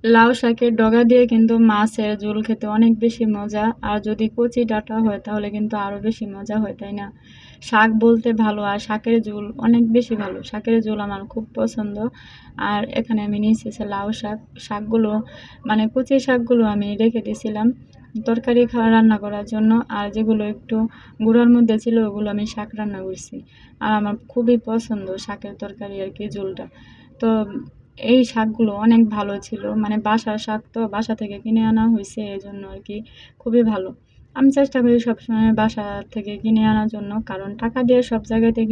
লাউ শাকের ডগা দিয়ে কিন্তু মাছের ঝোল খেতে অনেক বেশি মজা, আর যদি কচি ডাঁটা হয় তাহলে কিন্তু আরো বেশি মজা হয়, তাই না? শাক বলতে ভালো, আর শাকের ঝোল অনেক বেশি ভালো। শাকের ঝোল আমার খুব পছন্দ। আর এখানে আমি নিয়েছি হচ্ছে লাউ শাক। শাকগুলো মানে কচি শাকগুলো আমি রেখে দিয়েছিলাম তরকারি রান্না করার জন্য, আর যেগুলো একটু গুঁড়ার মধ্যে ছিল ওগুলো আমি শাক রান্না করছি। আর আমার খুবই পছন্দ শাকের তরকারি আর কি, ঝোলটা। তো এই শাকগুলো অনেক ভালো ছিল, মানে বাসার শাক তো, বাসা থেকে কিনে আনা হয়েছে, এই জন্য আর কি খুবই ভালো। আমি চেষ্টা করি সবসময় বাসা থেকে কিনে আনার জন্য, কারণ টাকা দিয়ে সব জায়গাতে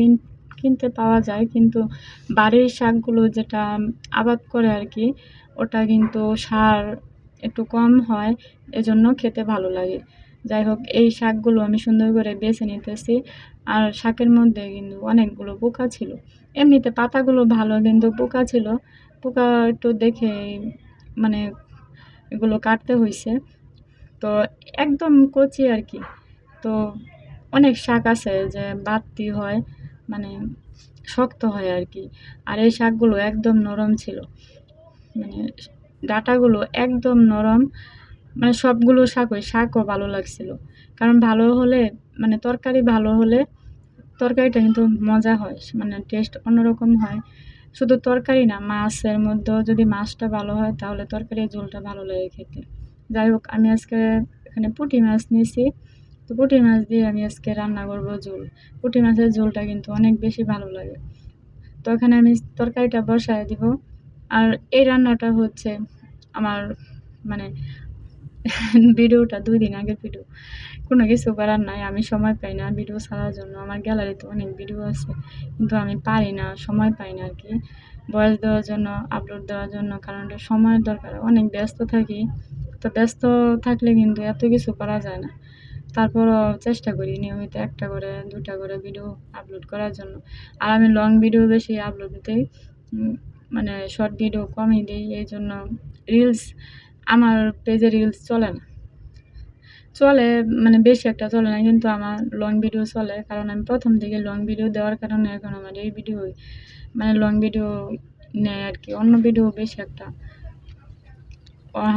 কিনতে পাওয়া যায়, কিন্তু বাড়ির শাকগুলো যেটা আবাদ করে আর কি, ওটা কিন্তু সার একটু কম হয়, এজন্য খেতে ভালো লাগে। যাই হোক, এই শাকগুলো আমি সুন্দর করে বেছে নিতেছি। আর শাকের মধ্যে কিন্তু অনেকগুলো পোকা ছিল। এমনিতে পাতাগুলো ভালো, কিন্তু পোকা ছিল। পোকা একটু দেখে মানে এগুলো কাটতে হয়েছে। তো একদম কচি আর কি। তো অনেক শাক আছে যে বাড়তি হয়, মানে শক্ত হয় আর কি। আর এই শাকগুলো একদম নরম ছিল, মানে ডাঁটাগুলো একদম নরম। মানে সবগুলো শাকও ভালো লাগছিল, কারণ ভালো হলে, মানে তরকারি ভালো হলে তরকারিটা কিন্তু মজা হয়, মানে টেস্ট অন্যরকম হয়। শুধু তরকারি না, মাছের মধ্যেও যদি মাছটা ভালো হয় তাহলে তরকারির ঝোলটা ভালো লাগে খেতে। যাই হোক, আমি আজকে এখানে পুঁটি মাছ নিয়েছি। তো পুঁটি মাছ দিয়ে আমি আজকে রান্না করবো ঝোল। পুঁটি মাছের ঝোলটা কিন্তু অনেক বেশি ভালো লাগে। তো এখানে আমি তরকারিটা বসায় দিব। আর এই রান্নাটা হচ্ছে আমার, মানে ভিডিওটা ২ দিন আগের ভিডিও। কোনো কিছু করার নাই, আমি সময় পাই না ভিডিও ছাড়ার জন্য। আমার গ্যালারিতে অনেক ভিডিও আছে, কিন্তু আমি পারি না, সময় পাই না আর কি ভয়েস দেওয়ার জন্য, আপলোড দেওয়ার জন্য, কারণ এটা সময়ের দরকার। অনেক ব্যস্ত থাকি। তো ব্যস্ত থাকলে কিন্তু এত কিছু করা যায় না। তারপরও চেষ্টা করি নিয়মিত ১ টা করে ২ টা করে ভিডিও আপলোড করার জন্য। আর আমি লং ভিডিও বেশি আপলোড দেই। মানে শর্ট ভিডিও কমই দেই। এইজন্য রিলস, আমার পেজে রিলস চলে না। চলে, মানে বেশি একটা চলে না, কিন্তু আমার লং ভিডিও চলে। কারণ আমি ১ম থেকে লং ভিডিও দেওয়ার কারণে এখন আমার এই ভিডিওই, মানে লং ভিডিও নেয় আর কি। অন্য ভিডিও বেশি একটা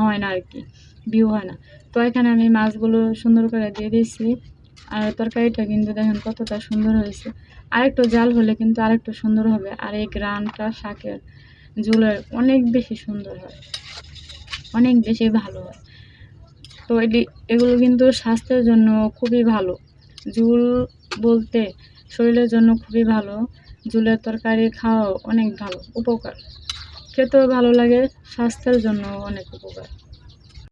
হয় না আর কি, ভিউ হয় না। তো এখানে আমি মাছগুলো সুন্দর করে দিয়ে দিয়েছি। আর তরকারিটা কিন্তু দেখেন কতটা সুন্দর হয়েছে। আরেকটু জাল হলে কিন্তু আরেকটু সুন্দর হবে। আর এই ঘ্রাণটা শাকের ঝোলের অনেক বেশি সুন্দর হয়, অনেক বেশি ভালো হয়। তো এগুলো কিন্তু স্বাস্থ্যের জন্য খুবই ভালো। ঝোল বলতে শরীরের জন্য খুবই ভালো। ঝোলের তরকারি খাওয়াও অনেক ভালো, উপকার। খেতেও ভালো লাগে, স্বাস্থ্যের জন্যও অনেক উপকার।